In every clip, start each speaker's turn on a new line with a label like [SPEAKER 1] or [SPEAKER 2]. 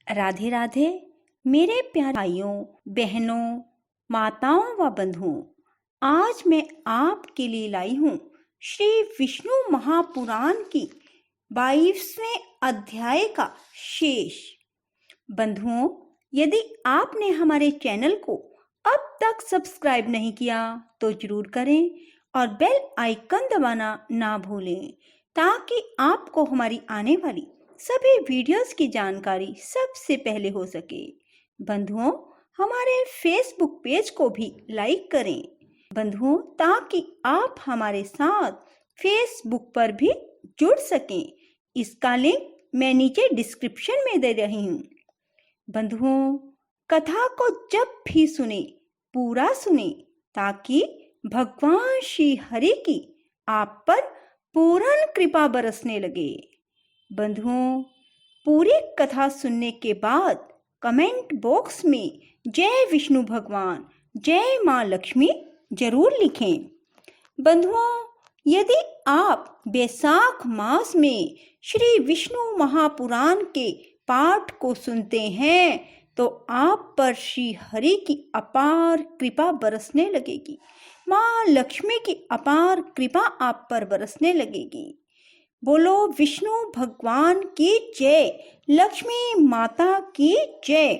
[SPEAKER 1] राधे राधे मेरे प्यारे भाइयों बहनों, माताओं व बंधुओं। आज मैं आपके लिए लाई हूँ श्री विष्णु महापुराण की 22वें अध्याय का शेष। बंधुओं, यदि आपने हमारे चैनल को अब तक सब्सक्राइब नहीं किया तो जरूर करें और बेल आइकन दबाना ना भूलें, ताकि आपको हमारी आने वाली सभी वीडियोस की जानकारी सबसे पहले हो सके। बंधुओं, हमारे फेसबुक पेज को भी लाइक करें बंधुओं, ताकि आप हमारे साथ फेसबुक पर भी जुड़ सकें। इसका लिंक मैं नीचे डिस्क्रिप्शन में दे रही हूँ। बंधुओं, कथा को जब भी सुने पूरा सुने, ताकि भगवान श्री हरि की आप पर पूर्ण कृपा बरसने लगे। बंधुओं, पूरी कथा सुनने के बाद कमेंट बॉक्स में जय विष्णु भगवान, जय माँ लक्ष्मी जरूर लिखें। बंधुओं, यदि आप बैसाख मास में श्री विष्णु महापुराण के पाठ को सुनते हैं तो आप पर श्री हरि की अपार कृपा बरसने लगेगी। माँ लक्ष्मी की अपार कृपा आप पर बरसने लगेगी। बोलो विष्णु भगवान की जय, लक्ष्मी माता की जय।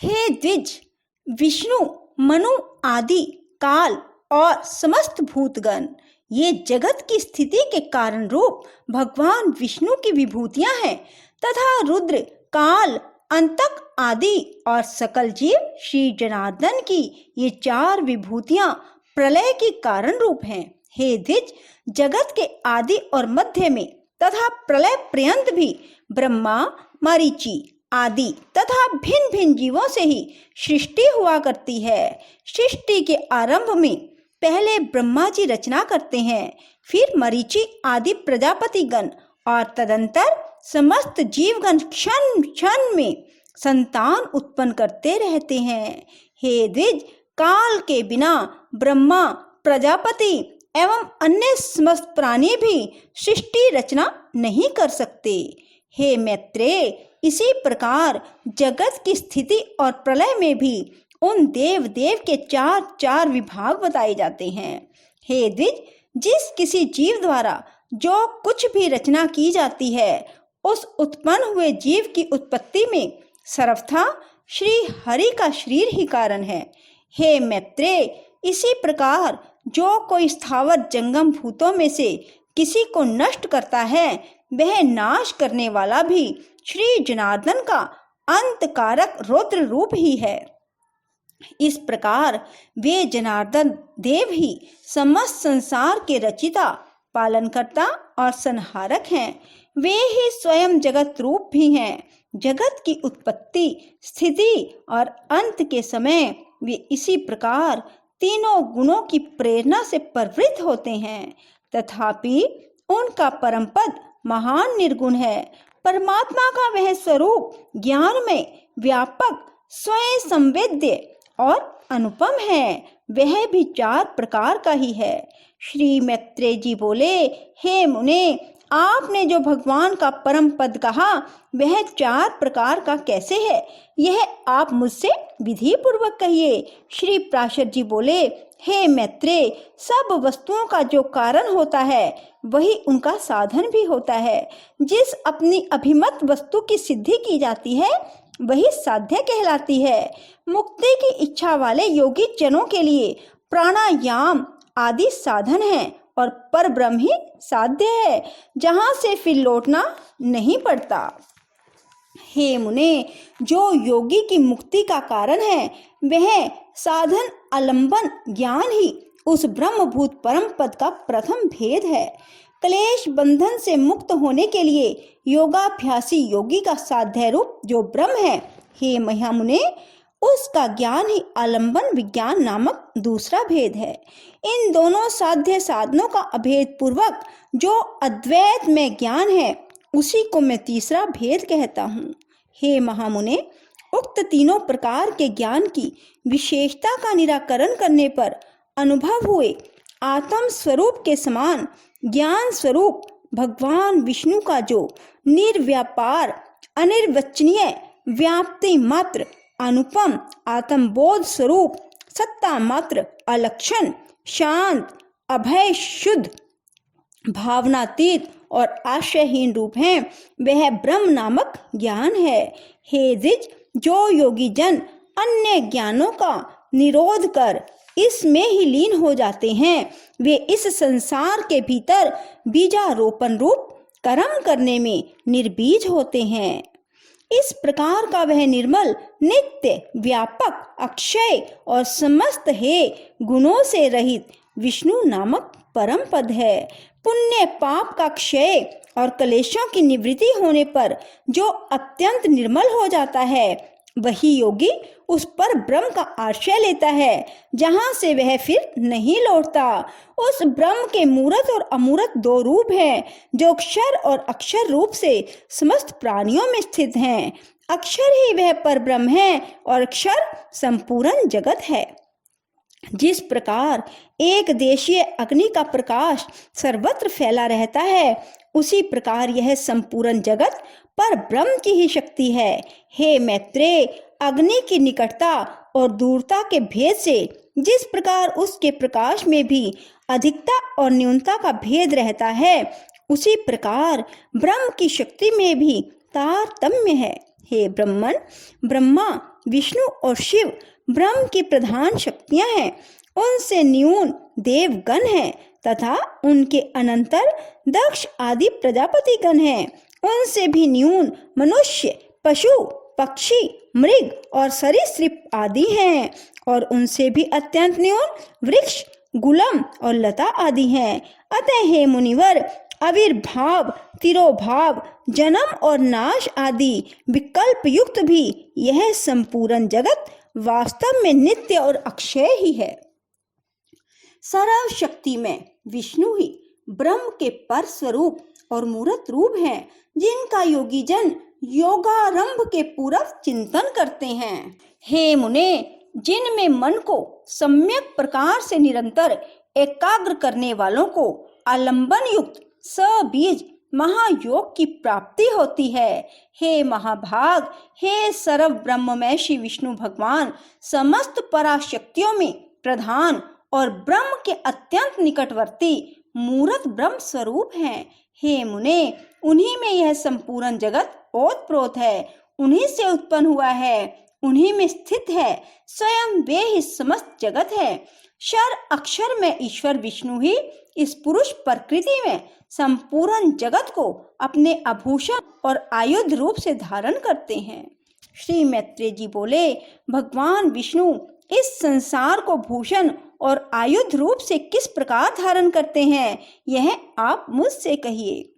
[SPEAKER 1] हे द्विज, विष्णु, मनु आदि काल और समस्त भूतगण ये जगत की स्थिति के कारण रूप भगवान विष्णु की विभूतियां हैं, तथा रुद्र, काल, अंतक आदि और सकल जीव श्री जनार्दन की ये 4 विभूतियां प्रलय के कारण रूप हैं। हे द्विज, जगत के आदि और मध्य में तथा प्रलय पर्यंत भी ब्रह्मा, मरीचि आदि तथा भिन्न भिन्न जीवों से ही सृष्टि हुआ करती है। सृष्टि के आरंभ में पहले ब्रह्मा जी रचना करते हैं, फिर मरीचि आदि प्रजापति गण और तदंतर समस्त जीवगण क्षण क्षण में संतान उत्पन्न करते रहते हैं। हे द्विज, काल के बिना ब्रह्मा, प्रजापति एवं अन्य समस्त प्राणी भी सृष्टि रचना नहीं कर सकते। हे मैत्रेय, इसी प्रकार जगत की स्थिति और प्रलय में भी उन देव देव के 4 विभाग बताए जाते हैं। हे द्विज, जिस किसी जीव द्वारा जो कुछ भी रचना की जाती है, उस उत्पन्न हुए जीव की उत्पत्ति में सर्वथा श्री हरि का शरीर ही कारण है। हे मैत्रेय, इसी प्रकार जो कोई स्थावर जंगम भूतों में से किसी को नष्ट करता है, वह नाश करने वाला भी श्री जनार्दन का अंतकारक रुद्र रूप ही है। इस प्रकार वे जनार्दन देव ही समस्त संसार के रचिता, पालनकर्ता और संहारक हैं। वे ही स्वयं जगत रूप भी हैं। जगत की उत्पत्ति, स्थिति और अंत के समय वे इसी प्रकार तीनों गुणों की प्रेरणा से प्रवृत्त होते हैं। तथापि उनका परम पद महान निर्गुण है। परमात्मा का वह स्वरूप ज्ञान में व्यापक, स्वयं संवेद्य और अनुपम है। वह भी 4 प्रकार का ही है। श्री मैत्रेय जी बोले, हे मुने, आपने जो भगवान का परम पद कहा वह 4 प्रकार का कैसे है, यह आप मुझसे विधि पूर्वक कहिए। श्री प्राशर जी बोले, हे मैत्रेय, सब वस्तुओं का जो कारण होता है वही उनका साधन भी होता है। जिस अपनी अभिमत वस्तु की सिद्धि की जाती है वही साध्य कहलाती है। मुक्ति की इच्छा वाले योगी जनों के लिए प्राणायाम आदि साधन है और परब्रह्म ही साध्य है, जहाँ से फिर लौटना नहीं पड़ता। हे मुने, जो योगी की मुक्ति का कारण है वह साधन अलंबन ज्ञान ही उस ब्रह्मभूत परम पद का प्रथम भेद है। क्लेश बंधन से मुक्त होने के लिए योगाभ्यासी योगी का साध्य रूप जो ब्रह्म है, हे महामुने, उसका ज्ञान ही आलंबन विज्ञान नामक दूसरा भेद है। इन दोनों साध्य साधनों का अभेद पूर्वक जो अद्वैत में ज्ञान है उसी को मैं तीसरा भेद कहता हूँ। हे महामुने, उक्त तीनों प्रकार के ज्ञान की विशेषता का निराकरण करने पर अनुभव हुए आत्म स्वरूप के समान ज्ञान स्वरूप भगवान विष्णु का जो निर्व्यापार अनिर्वचनीय व्याप्ति मात्र, अनुपम आत्मबोध स्वरूप, सत्ता मात्र, अलक्षण, शांत, अभय, शुद्ध, भावनातीत और आश्रयहीन रूप है, वह ब्रह्म नामक ज्ञान है। हे द्विज, जो योगी जन अन्य ज्ञानों का निरोध कर इसमें ही लीन हो जाते हैं, वे इस संसार के भीतर बीजारोपण रूप कर्म करने में निर्बीज होते हैं। इस प्रकार का वह निर्मल, नित्य, व्यापक, अक्षय और समस्त हे गुणों से रहित विष्णु नामक परम पद है। पुण्य पाप का क्षय और कलेशों की निवृत्ति होने पर जो अत्यंत निर्मल हो जाता है, वही योगी उस पर ब्रह्म का आश्रय लेता है, जहां से वह फिर नहीं लौटता। उस ब्रह्म के मूर्त और अमूर्त दो रूप हैं, जो अक्षर और अक्षर रूप से समस्त प्राणियों में स्थित हैं। अक्षर ही वह पर ब्रह्म है और अक्षर संपूर्ण जगत है। जिस प्रकार एक देशीय अग्नि का प्रकाश सर्वत्र फैला रहता है, उसी प्रकार यह संपूर्ण जगत पर ब्रह्म की ही शक्ति है। हे मैत्रेय, अग्नि की निकटता और दूरता के भेद से जिस प्रकार उसके प्रकाश में भी अधिकता और न्यूनता का भेद रहता है, उसी प्रकार ब्रह्म की शक्ति में भी तारतम्य है। हे ब्रह्मन, ब्रह्मा, विष्णु और शिव ब्रह्म की प्रधान शक्तियां हैं। उनसे न्यून देवगण हैं तथा उनके अनंतर दक्ष आदि प्रजापति गण हैं। उनसे भी न्यून मनुष्य, पशु, पक्षी, मृग और सरीसृप आदि हैं, और उनसे भी अत्यंत न्यून वृक्ष, गुलम और लता आदि हैं। अतः हे मुनिवर, आविर्भाव, तिरोभाव, जन्म और नाश आदि विकल्प युक्त भी यह संपूर्ण जगत वास्तव में नित्य और अक्षय ही है। सर्वशक्ति में विष्णु ही ब्रह्म के पर स्वरूप और मूर्त रूप हैं, जिनका योगी जन योगारंभ के पूर्व चिंतन करते हैं। हे मुने, जिनमें मन को सम्यक प्रकार से निरंतर एकाग्र करने वालों को आलंबन युक्त सबीज महायोग की प्राप्ति होती है। हे महाभाग, हे सर्व ब्रह्ममय श्री विष्णु भगवान समस्त पराशक्तियों में प्रधान और ब्रह्म के अत्यंत निकटवर्ती मूर्त ब्रह्म स्वरूप हैं। हे मुने, उन्हीं में यह संपूर्ण जगत ओतप्रोत है, उन्हीं से उत्पन्न हुआ है, उन्हीं में स्थित है, स्वयं वे ही समस्त जगत है। क्षर अक्षर में ईश्वर विष्णु ही इस पुरुष प्रकृति में संपूर्ण जगत को अपने आभूषण और आयुध रूप से धारण करते हैं। श्री मैत्रेय जी बोले, भगवान विष्णु इस संसार को भूषण और आयुध रूप से किस प्रकार धारण करते हैं, यह आप मुझसे कहिए।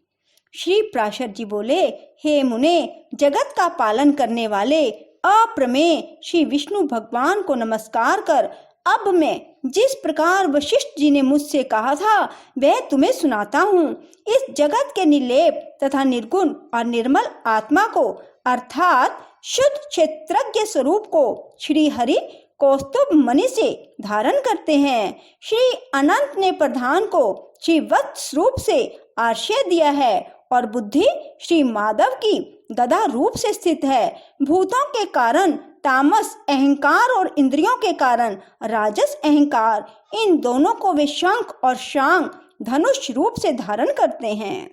[SPEAKER 1] श्री प्राशर जी बोले, हे मुने, जगत का पालन करने वाले अप्रमेय श्री विष्णु भगवान को नमस्कार कर अब मैं जिस प्रकार वशिष्ठ जी ने मुझसे कहा था वह तुम्हें सुनाता हूँ। इस जगत के निर्लेप तथा निर्गुण और निर्मल आत्मा को अर्थात शुद्ध क्षेत्रज्ञ स्वरूप को श्री हरि कौस्तुभ मणि से धारण करते हैं। श्री अनंत ने प्रधान को श्री वत्स रूप से आश्रय दिया है और बुद्धि श्री माधव की गदा रूप से स्थित है। भूतों के कारण तामस अहंकार और इंद्रियों के कारण राजस अहंकार, इन दोनों को वे शंख और शांग धनुष रूप से धारण करते हैं।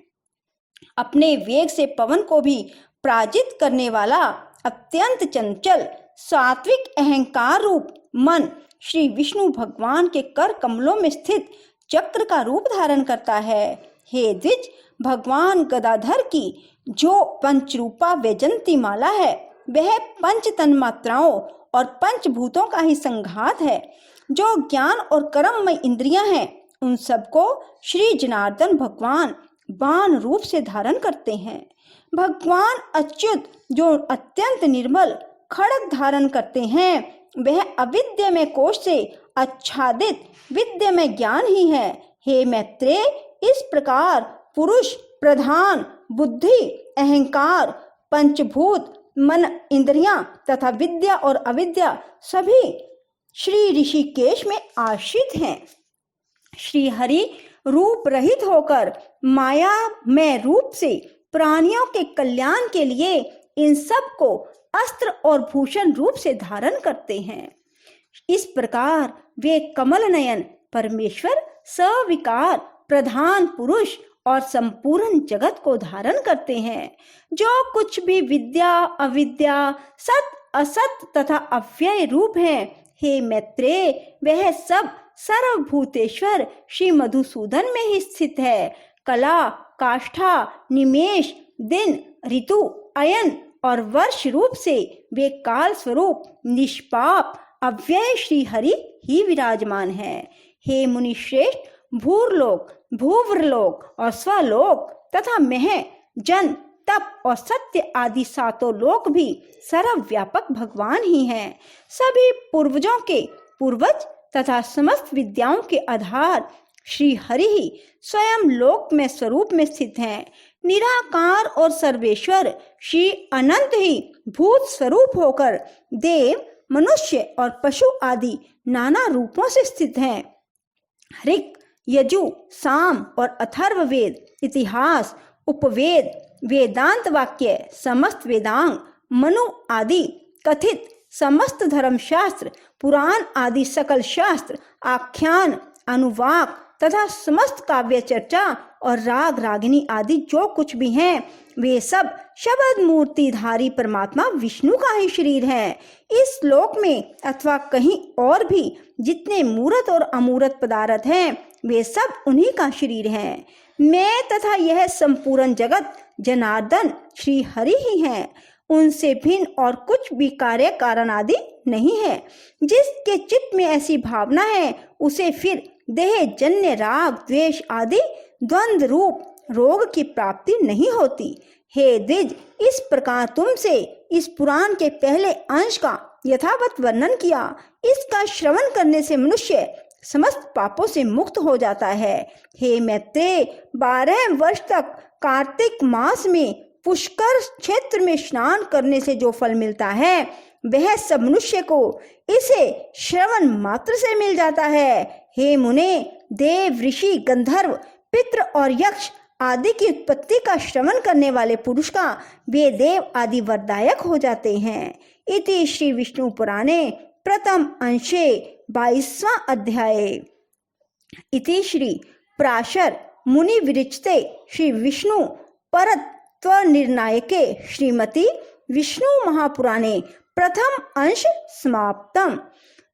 [SPEAKER 1] अपने वेग से पवन को भी पराजित करने वाला अत्यंत चंचल सात्विक अहंकार रूप मन श्री विष्णु भगवान के कर कमलों में स्थित चक्र का रूप धारण करता है। हे द्विज, भगवान गदाधर की जो पंचरूपा वैजंती माला है वह पंच तन्मात्राओं और पंचभूतों का ही संघात है। जो ज्ञान और कर्ममय इंद्रियां हैं उन सबको श्री जनार्दन भगवान बाण रूप से धारण करते हैं। भगवान अच्युत जो अत्यंत निर्मल खड्ग धारण करते हैं वह अविद्यमय कोश से आच्छादित विद्यमय ज्ञान ही है। हे मैत्रेय, इस प्रकार पुरुष प्रधान बुद्धि अहंकार पंचभूत मन इंद्रियां तथा विद्या और अविद्या सभी श्री ऋषिकेश में आश्रित हैं। श्री हरि रूप रहित होकर माया में रूप से प्राणियों के कल्याण के लिए इन सब को अस्त्र और भूषण रूप से धारण करते हैं। इस प्रकार वे कमल नयन परमेश्वर सविकार प्रधान पुरुष और संपूर्ण जगत को धारण करते हैं। जो कुछ भी विद्या अविद्या सत असत तथा अव्यय रूप है, हे मैत्रेय, वह सब सर्वभूतेश्वर श्री मधुसूदन में ही स्थित है। कला काष्ठा निमेष दिन ऋतु अयन और वर्ष रूप से वे काल स्वरूप निष्पाप अव्यय श्री हरि ही विराजमान है। हे मुनि श्रेष्ठ, भूरलोक भूवरलोक और स्वलोक तथा मह जन तप और सत्य आदि सातों लोक भी सर्वव्यापक भगवान ही हैं। सभी पूर्वजों के पूर्वज तथा समस्त विद्याओं के आधार श्री हरि ही स्वयं लोक में स्वरूप में स्थित हैं। निराकार और सर्वेश्वर श्री अनंत ही भूत स्वरूप होकर देव मनुष्य और पशु आदि नाना रूपों से स्थित हैं। ऋक् यजु साम और अथर्ववेद इतिहास उपवेद वेदांत वाक्य समस्त वेदांग मनु आदि कथित समस्त धर्मशास्त्र पुराण आदि सकल शास्त्र आख्यान अनुवाक तथा समस्त काव्य चर्चा और राग रागिनी आदि जो कुछ भी हैं, वे सब शब्द मूर्तिधारी परमात्मा विष्णु का ही शरीर है। इस लोक में अथवा कहीं और भी जितने मूर्त और अमूर्त पदार्थ हैं, वे सब उन्हीं का शरीर है। मैं तथा यह संपूर्ण जगत जनार्दन श्री हरि ही हैं। उनसे भिन्न और कुछ भी कार्य कारण आदि नहीं है। जिसके चित्त में ऐसी भावना है, उसे फिर देह जन्य राग द्वेष आदि द्वंद्व रूप रोग की प्राप्ति नहीं होती। हे द्विज, इस प्रकार तुमसे इस पुराण के पहले अंश का यथावत वर्णन किया। इसका श्रवण करने से मनुष्य समस्त पापों से मुक्त हो जाता है। हे मैत्रेय, 12 वर्ष तक कार्तिक मास में पुष्कर क्षेत्र में स्नान करने से जो फल मिलता है, वह सब मनुष्य को इसे श्रवण मात्र से मिल जाता है। हे मुने, देव ऋषि गंधर्व पितृ और यक्ष आदि की उत्पत्ति का श्रवण करने वाले पुरुष का वे देव आदि वरदायक हो जाते हैं। इति श्री विष्णु पुराणे प्रथम अंशे 22वां अध्याय। इति श्री पराशर मुनि विरचिते श्री विष्णु परत्व निर्णायके श्रीमती विष्णु महापुराणे प्रथम अंश समाप्तम।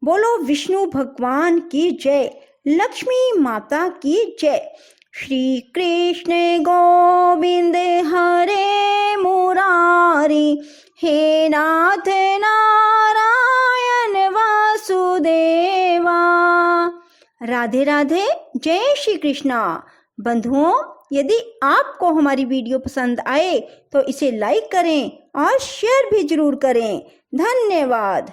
[SPEAKER 1] बोलो विष्णु भगवान की जय, लक्ष्मी माता की जय। श्री कृष्ण गोविंद हरे मुरारी, हे नाथ नारायण वासुदेवा। राधे राधे, जय श्री कृष्णा। बंधुओं, यदि आपको हमारी वीडियो पसंद आए तो इसे लाइक करें और शेयर भी जरूर करें। धन्यवाद।